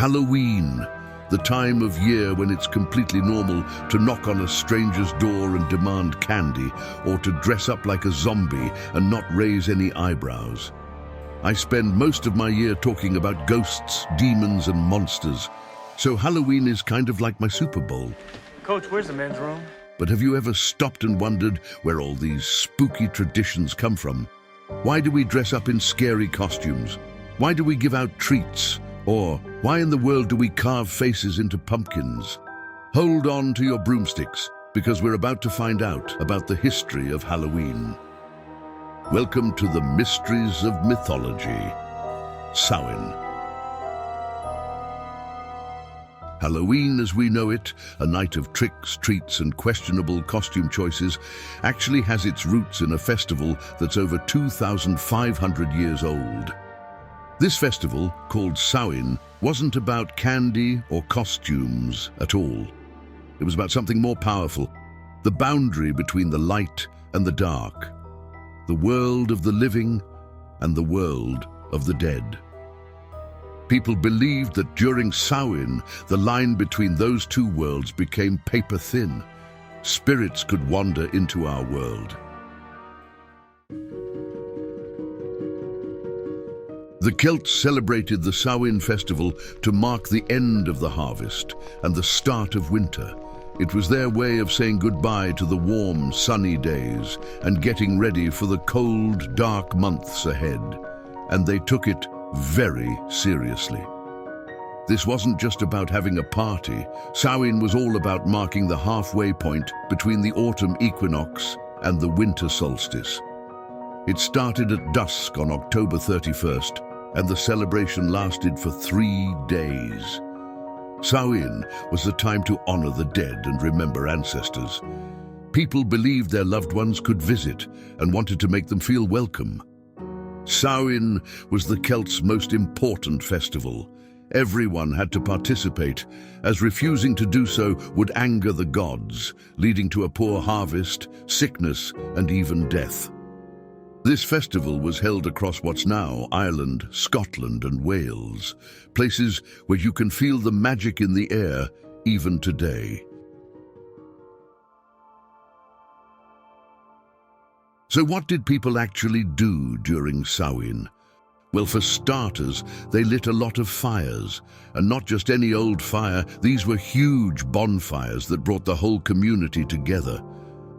Halloween, the time of year when it's completely normal to knock on a stranger's door and demand candy, or to dress up like a zombie and not raise any eyebrows. I spend most of my year talking about ghosts, demons, and monsters, so Halloween is kind of like my Super Bowl. Coach, where's the men's room? But have you ever stopped and wondered where all these spooky traditions come from? Why do we dress up in scary costumes? Why do we give out treats? Or why in the world do we carve faces into pumpkins? Hold on to your broomsticks, because we're about to find out about the history of Halloween. Welcome to the mysteries of mythology. Samhain. Halloween as we know it, a night of tricks, treats, and questionable costume choices, actually has its roots in a festival that's over 2,500 years old. This festival, called Samhain, wasn't about candy or costumes at all. It was about something more powerful, the boundary between the light and the dark, the world of the living and the world of the dead. People believed that during Samhain, the line between those two worlds became paper thin. Spirits could wander into our world. The Celts celebrated the Samhain festival to mark the end of the harvest and the start of winter. It was their way of saying goodbye to the warm, sunny days and getting ready for the cold, dark months ahead. And they took it very seriously. This wasn't just about having a party. Samhain was all about marking the halfway point between the autumn equinox and the winter solstice. It started at dusk on October 31st, and the celebration lasted for 3 days. Samhain was the time to honor the dead and remember ancestors. People believed their loved ones could visit and wanted to make them feel welcome. Samhain was the Celts' most important festival. Everyone had to participate, as refusing to do so would anger the gods, leading to a poor harvest, sickness, and even death. This festival was held across what's now Ireland, Scotland, and Wales, places where you can feel the magic in the air even today. So what did people actually do during Samhain? Well, for starters, they lit a lot of fires, and not just any old fire. These were huge bonfires that brought the whole community together.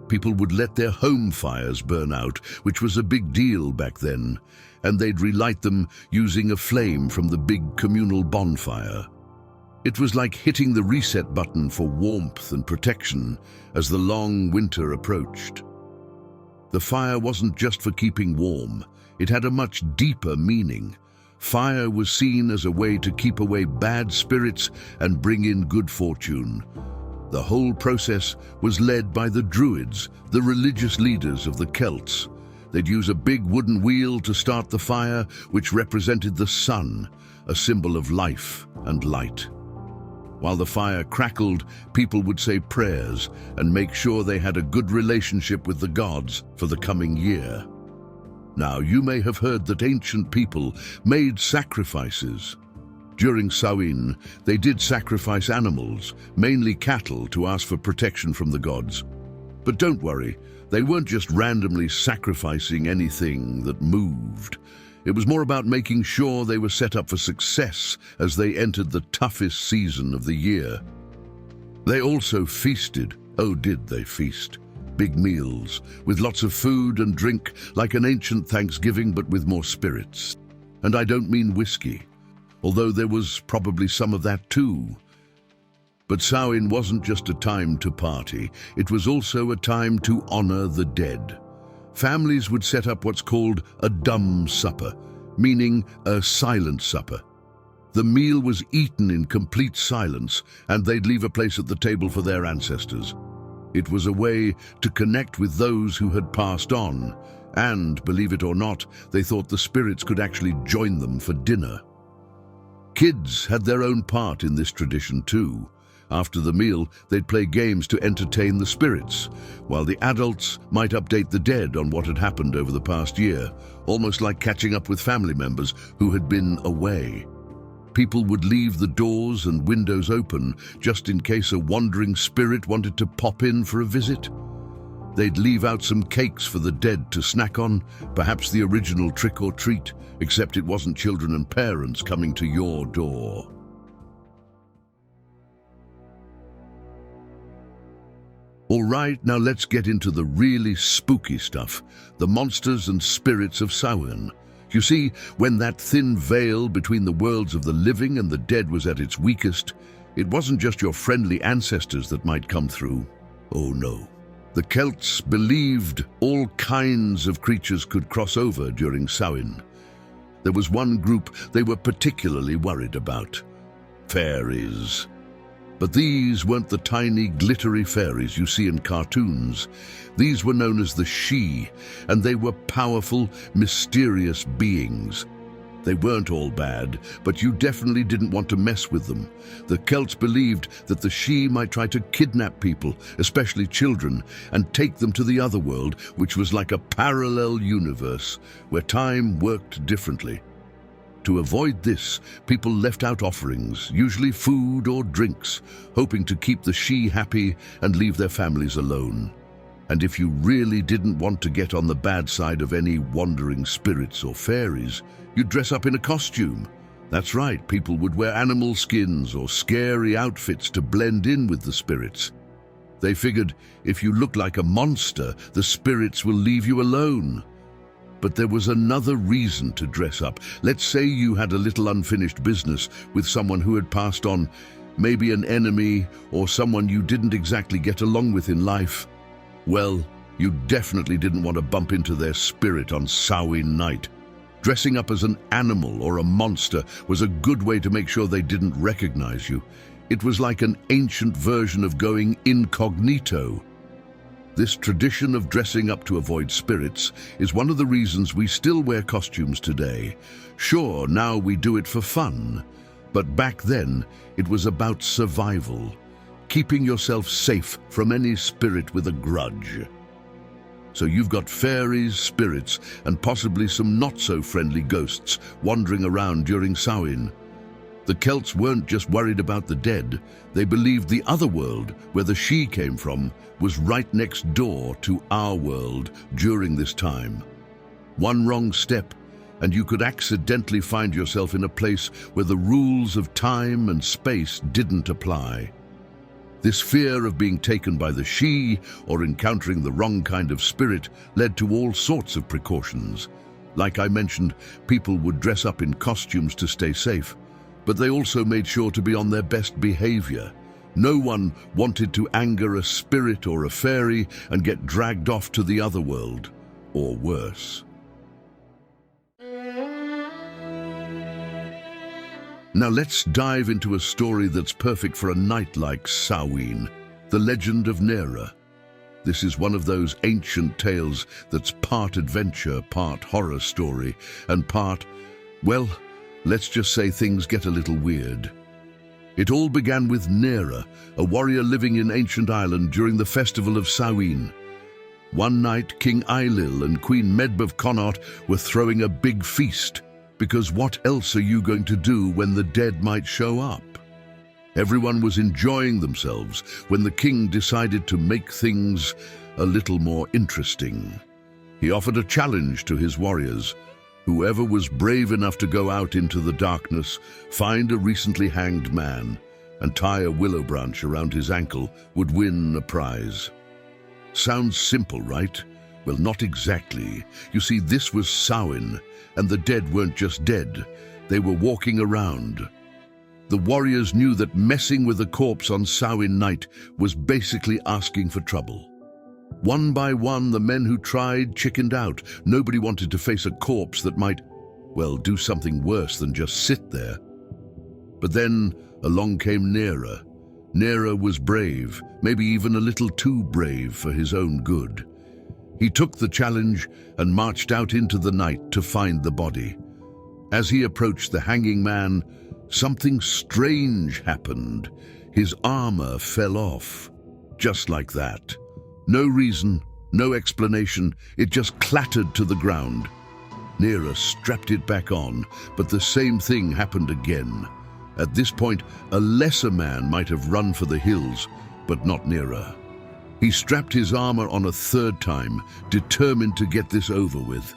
People would let their home fires burn out, which was a big deal back then, and they'd relight them using a flame from the big communal bonfire. It was like hitting the reset button for warmth and protection as the long winter approached. The fire wasn't just for keeping warm. It had a much deeper meaning. Fire was seen as a way to keep away bad spirits and bring in good fortune. The whole process was led by the Druids, the religious leaders of the Celts. They'd use a big wooden wheel to start the fire, which represented the sun, a symbol of life and light. While the fire crackled, people would say prayers and make sure they had a good relationship with the gods for the coming year. Now, you may have heard that ancient people made sacrifices. During Samhain, they did sacrifice animals, mainly cattle, to ask for protection from the gods. But don't worry, they weren't just randomly sacrificing anything that moved. It was more about making sure they were set up for success as they entered the toughest season of the year. They also feasted. Oh, did they feast? Big meals, with lots of food and drink, like an ancient Thanksgiving but with more spirits. And I don't mean whiskey, although there was probably some of that too. But Samhain wasn't just a time to party, it was also a time to honor the dead. Families would set up what's called a dumb supper, meaning a silent supper. The meal was eaten in complete silence, and they'd leave a place at the table for their ancestors. It was a way to connect with those who had passed on, and, believe it or not, they thought the spirits could actually join them for dinner. Kids had their own part in this tradition too. After the meal, they'd play games to entertain the spirits, while the adults might update the dead on what had happened over the past year, almost like catching up with family members who had been away. People would leave the doors and windows open just in case a wandering spirit wanted to pop in for a visit. They'd leave out some cakes for the dead to snack on, perhaps the original trick or treat, except it wasn't children and parents coming to your door. All right, now let's get into the really spooky stuff, the monsters and spirits of Samhain. You see, when that thin veil between the worlds of the living and the dead was at its weakest, it wasn't just your friendly ancestors that might come through. Oh no. The Celts believed all kinds of creatures could cross over during Samhain. There was one group they were particularly worried about: fairies. But these weren't the tiny, glittery fairies you see in cartoons. These were known as the Sidhe, and they were powerful, mysterious beings. They weren't all bad, but you definitely didn't want to mess with them. The Celts believed that the Sidhe might try to kidnap people, especially children, and take them to the other world, which was like a parallel universe, where time worked differently. To avoid this, people left out offerings, usually food or drinks, hoping to keep the Sidhe happy and leave their families alone. And if you really didn't want to get on the bad side of any wandering spirits or fairies, you'd dress up in a costume. That's right, people would wear animal skins or scary outfits to blend in with the spirits. They figured if you look like a monster, the spirits will leave you alone. But there was another reason to dress up. Let's say you had a little unfinished business with someone who had passed on, maybe an enemy or someone you didn't exactly get along with in life. Well, you definitely didn't want to bump into their spirit on Samhain night. Dressing up as an animal or a monster was a good way to make sure they didn't recognize you. It was like an ancient version of going incognito. This tradition of dressing up to avoid spirits is one of the reasons we still wear costumes today. Sure, now we do it for fun, but back then it was about survival, keeping yourself safe from any spirit with a grudge. So you've got fairies, spirits, and possibly some not-so-friendly ghosts wandering around during Samhain. The Celts weren't just worried about the dead. They believed the other world, where the Sidhe came from, was right next door to our world during this time. One wrong step, and you could accidentally find yourself in a place where the rules of time and space didn't apply. This fear of being taken by the Sidhe or encountering the wrong kind of spirit led to all sorts of precautions. Like I mentioned, people would dress up in costumes to stay safe, but they also made sure to be on their best behavior. No one wanted to anger a spirit or a fairy and get dragged off to the other world, or worse. Now let's dive into a story that's perfect for a night like Samhain, the Legend of Nera. This is one of those ancient tales that's part adventure, part horror story, and part, well, let's just say things get a little weird. It all began with Nera, a warrior living in ancient Ireland during the festival of Samhain. One night, King Ailill and Queen Medb of Connaught were throwing a big feast, because what else are you going to do when the dead might show up? Everyone was enjoying themselves when the king decided to make things a little more interesting. He offered a challenge to his warriors. Whoever was brave enough to go out into the darkness, find a recently hanged man, and tie a willow branch around his ankle would win a prize. Sounds simple, right? Well, not exactly. You see, this was Samhain, and the dead weren't just dead. They were walking around. The warriors knew that messing with a corpse on Samhain night was basically asking for trouble. One by one, the men who tried chickened out. Nobody wanted to face a corpse that might, well, do something worse than just sit there. But then along came Nera. Nera was brave, maybe even a little too brave for his own good. He took the challenge and marched out into the night to find the body. As he approached the hanging man, something strange happened. His armor fell off, just like that. No reason, no explanation, it just clattered to the ground. Nera strapped it back on, but the same thing happened again. At this point, a lesser man might have run for the hills, but not Nera. He strapped his armor on a third time, determined to get this over with.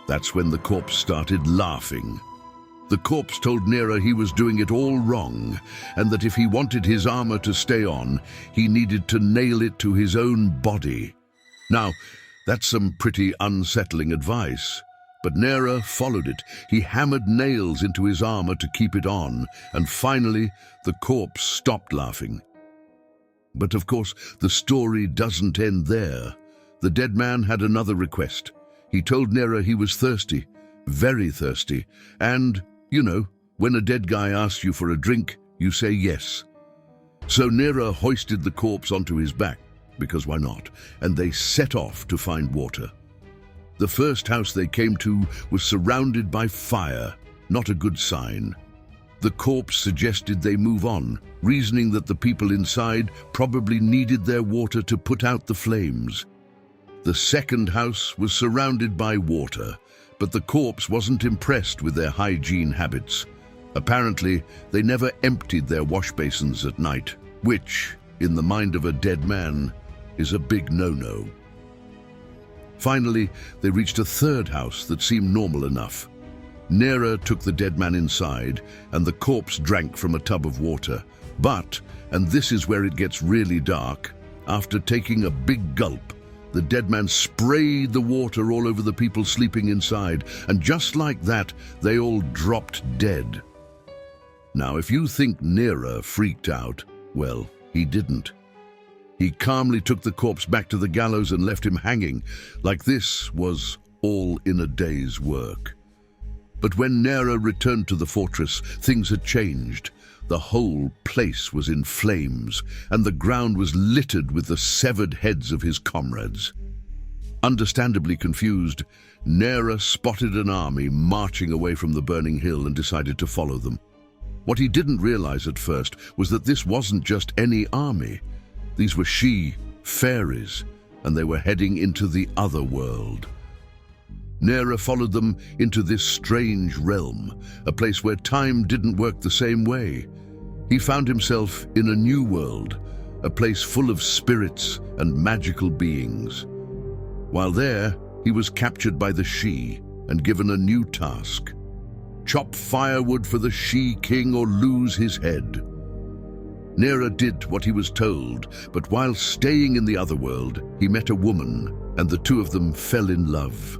That's when the corpse started laughing. The corpse told Nera he was doing it all wrong, and that if he wanted his armor to stay on, he needed to nail it to his own body. Now, that's some pretty unsettling advice. But Nera followed it. He hammered nails into his armor to keep it on, and finally, the corpse stopped laughing. But of course, the story doesn't end there. The dead man had another request. He told Nera he was thirsty, very thirsty, and, you know, when a dead guy asks you for a drink, you say yes. So Nera hoisted the corpse onto his back, because why not, and they set off to find water. The first house they came to was surrounded by fire, not a good sign. The corpse suggested they move on, reasoning that the people inside probably needed their water to put out the flames. The second house was surrounded by water, but the corpse wasn't impressed with their hygiene habits. Apparently, they never emptied their wash basins at night, which, in the mind of a dead man, is a big no-no. Finally, they reached a third house that seemed normal enough. Nera took the dead man inside, and the corpse drank from a tub of water. But, and this is where it gets really dark, after taking a big gulp, the dead man sprayed the water all over the people sleeping inside, and just like that, they all dropped dead. Now, if you think Nera freaked out, well, he didn't. He calmly took the corpse back to the gallows and left him hanging, like this was all in a day's work. But when Nera returned to the fortress, things had changed. The whole place was in flames, and the ground was littered with the severed heads of his comrades. Understandably confused, Nera spotted an army marching away from the burning hill and decided to follow them. What he didn't realize at first was that this wasn't just any army. These were fairies, and they were heading into the other world. Nera followed them into this strange realm, a place where time didn't work the same way. He found himself in a new world, a place full of spirits and magical beings. While there, he was captured by the She and given a new task: chop firewood for the She King or lose his head. Nera did what he was told, but while staying in the other world, he met a woman, and the two of them fell in love.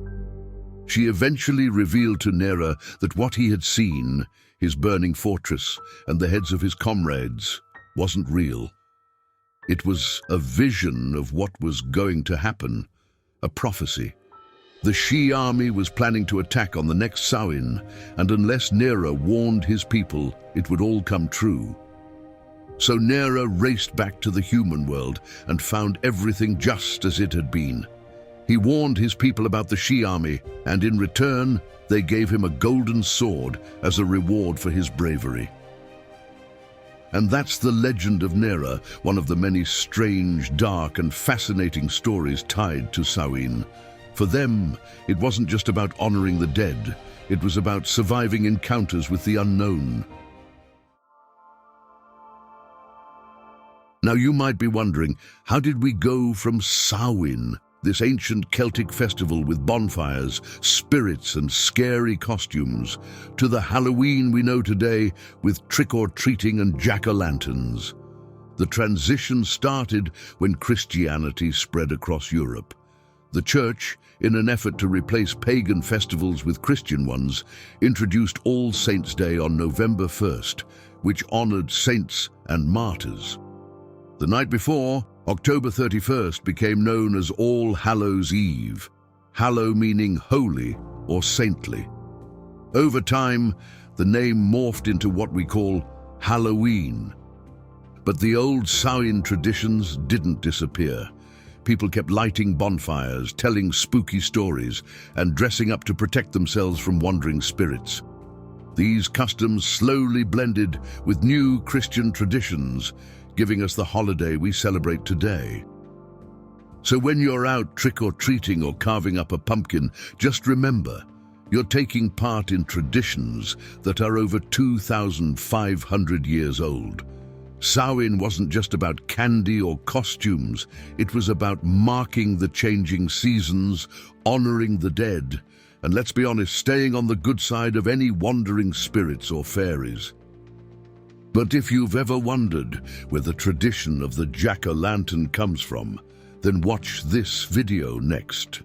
She eventually revealed to Nera that what he had seen, his burning fortress and the heads of his comrades, wasn't real. It was a vision of what was going to happen, a prophecy. The She army was planning to attack on the next Samhain, and unless Nera warned his people, it would all come true. So Nera raced back to the human world and found everything just as it had been. He warned his people about the She army, and in return, they gave him a golden sword as a reward for his bravery. And that's the Legend of Nera, one of the many strange, dark, and fascinating stories tied to Samhain. For them, it wasn't just about honoring the dead, it was about surviving encounters with the unknown. Now you might be wondering, how did we go from Samhain, this ancient Celtic festival with bonfires, spirits and scary costumes, to the Halloween we know today with trick-or-treating and jack-o'-lanterns? The transition started when Christianity spread across Europe. The Church, in an effort to replace pagan festivals with Christian ones, introduced All Saints' Day on November 1st, which honored saints and martyrs. The night before, October 31st, became known as All Hallows' Eve, hallow meaning holy or saintly. Over time, the name morphed into what we call Halloween. But the old Samhain traditions didn't disappear. People kept lighting bonfires, telling spooky stories, and dressing up to protect themselves from wandering spirits. These customs slowly blended with new Christian traditions, giving us the holiday we celebrate today. So when you're out trick-or-treating or carving up a pumpkin, just remember, You're taking part in traditions that are over 2,500 years old. Samhain wasn't just about candy or costumes, it was about marking the changing seasons, honoring the dead, and let's be honest, staying on the good side of any wandering spirits or fairies. But if you've ever wondered where the tradition of the jack-o'-lantern comes from, then watch this video next.